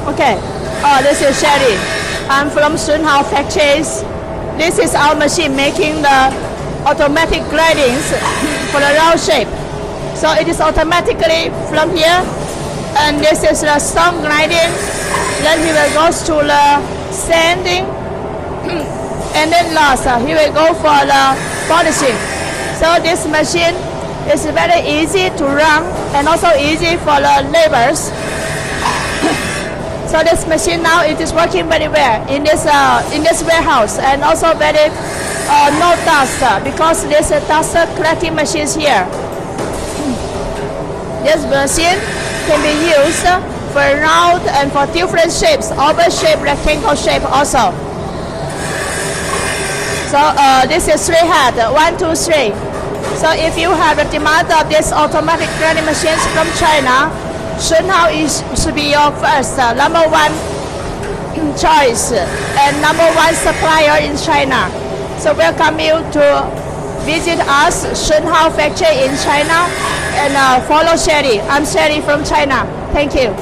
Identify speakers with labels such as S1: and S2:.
S1: Okay. This is Sherry. I'm from Shunhao factories. This is our machine making the automatic gradings for the round shape. So it is automatically from here, and this is the stone grinding. Then he will go to the sanding, and then last he will go for the polishing. So this machine is very easy to run and also easy for the laborers. So this machine now it is working very well in this warehouse, and also very no dust because there's a dust collecting machines here. This machine can be used for round and for different shapes, oval shape, rectangle shape also. So this is 3 head, 1, 2, 3. So if you have a demand of this automatic grinding machines from China, Shunhao should be your first number 1 choice and number 1 supplier in China. So welcome you to visit us, Shunhao factory in China, and follow Sherry. I'm Sherry from China. Thank you.